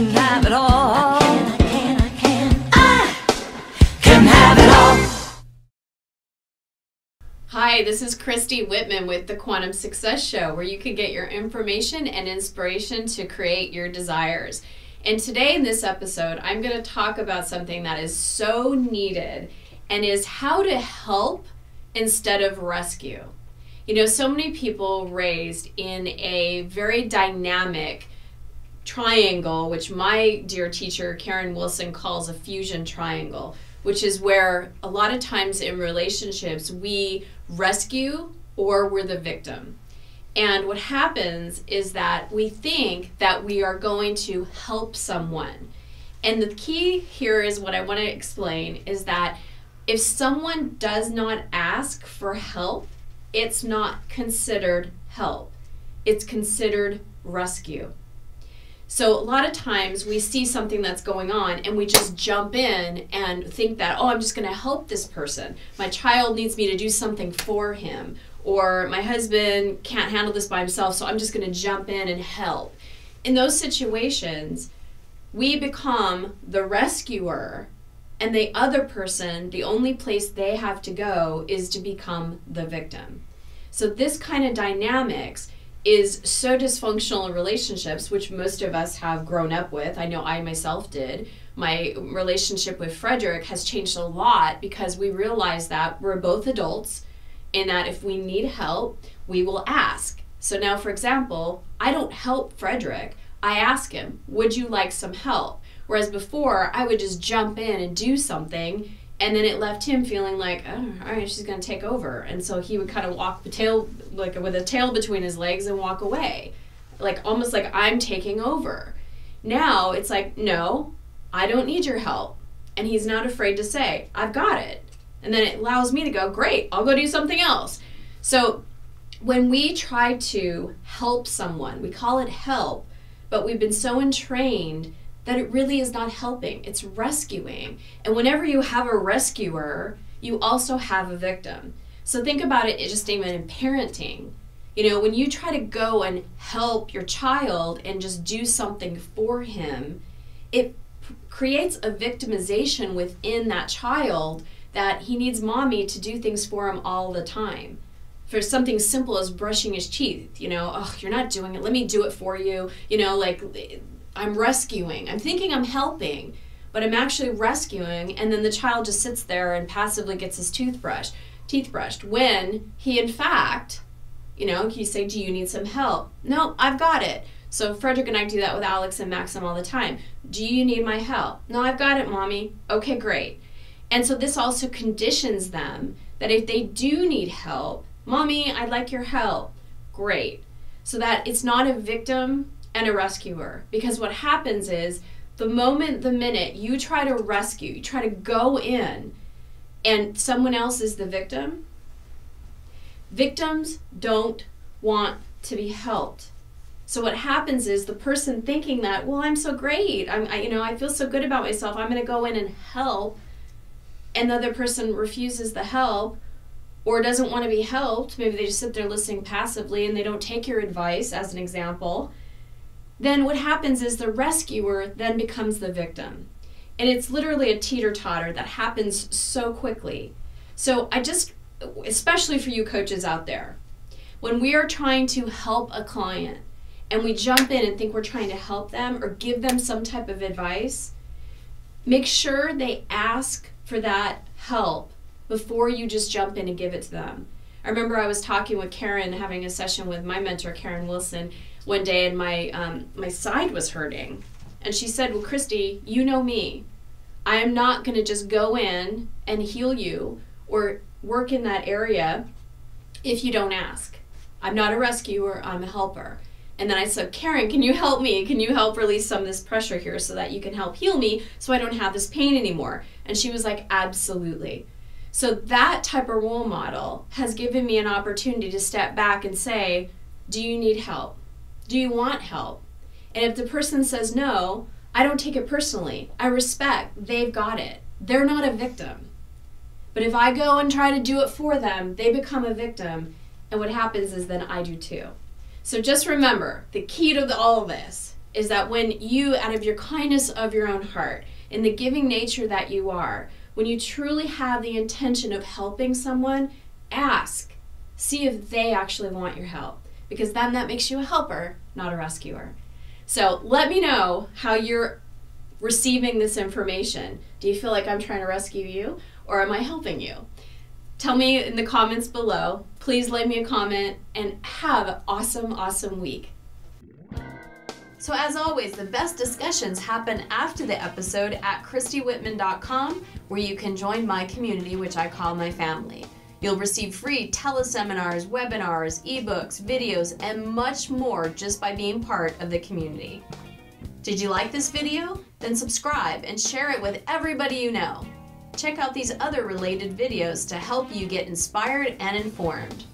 can have it all. I can have it all. Hi, this is Christy Whitman with the Quantum Success Show, where you can get your information and inspiration to create your desires. And today in this episode, I'm going to talk about something that is so needed, and is how to help instead of rescue. You know, so many people raised in a very dynamic triangle, which my dear teacher Karen Wilson calls a fusion triangle, which is where a lot of times in relationships we rescue or we're the victim. And what happens is that we think that we are going to help someone. And the key here is what I want to explain is that if someone does not ask for help, it's not considered help. It's considered rescue. So a lot of times we see something that's going on and we just jump in and think that, oh, I'm just going to help this person. My child needs me to do something for him. Or my husband can't handle this by himself, so I'm just going to jump in and help. In those situations, we become the rescuer, and the other person, the only place they have to go is to become the victim. So this kind of dynamics is so dysfunctional in relationships, which most of us have grown up with. I know I myself did. My relationship with Frederick has changed a lot because we realized that we're both adults and that if we need help, we will ask. So now, for example, I don't help Frederick. I ask him, would you like some help? Whereas before, I would just jump in and do something, and then it left him feeling like, oh, all right, she's going to take over. And so he would kind of walk the tail, like with a tail between his legs, and walk away, like almost like I'm taking over. Now it's like, no, I don't need your help. And he's not afraid to say, I've got it. And then it allows me to go, great, I'll go do something else. So when we try to help someone, we call it help, but we've been so entrained that it really is not helping, it's rescuing. And whenever you have a rescuer, you also have a victim. So think about it just even in parenting. You know, when you try to go and help your child and just do something for him, it creates a victimization within that child that he needs mommy to do things for him all the time. For something simple as brushing his teeth, you know, oh, you're not doing it, let me do it for you. You know, like, I'm rescuing. I'm thinking I'm helping, but I'm actually rescuing, and then the child just sits there and passively gets his teeth brushed, when he, in fact, you know, you say, do you need some help? No, I've got it. So Frederick and I do that with Alex and Maxim all the time. Do you need my help? No, I've got it, mommy. Okay, great. And so this also conditions them that if they do need help, mommy, I'd like your help. Great. So that it's not a victim and a rescuer. Because what happens is the minute you try to rescue, you try to go in and someone else is the victim, victims don't want to be helped. So what happens is the person thinking that, well, I'm so great, I feel so good about myself, I'm going to go in and help, and the other person refuses the help or doesn't want to be helped, maybe they just sit there listening passively and they don't take your advice, as an example, then what happens is the rescuer then becomes the victim. And it's literally a teeter-totter that happens so quickly. So especially for you coaches out there, when we are trying to help a client and we jump in and think we're trying to help them or give them some type of advice, make sure they ask for that help before you just jump in and give it to them. I remember I was talking with Karen, having a session with my mentor, Karen Wilson, one day, and my side was hurting. And she said, well, Christy, you know me. I am not going to just go in and heal you or work in that area if you don't ask. I'm not a rescuer, I'm a helper. And then I said, Karen, can you help me? Can you help release some of this pressure here so that you can help heal me so I don't have this pain anymore? And she was like, absolutely. So that type of role model has given me an opportunity to step back and say, do you need help? Do you want help? And if the person says no, I don't take it personally. I respect, they've got it. They're not a victim. But if I go and try to do it for them, they become a victim, and what happens is then I do too. So just remember, the key to all of this is that when you, out of your kindness of your own heart, in the giving nature that you are, when you truly have the intention of helping someone, ask. See if they actually want your help, because then that makes you a helper, not a rescuer. So let me know how you're receiving this information. Do you feel like I'm trying to rescue you, or am I helping you? Tell me in the comments below. Please leave me a comment, and have an awesome, awesome week. So as always, the best discussions happen after the episode at ChristyWhitman.com, where you can join my community, which I call my family. You'll receive free teleseminars, webinars, ebooks, videos, and much more just by being part of the community. Did you like this video? Then subscribe and share it with everybody you know. Check out these other related videos to help you get inspired and informed.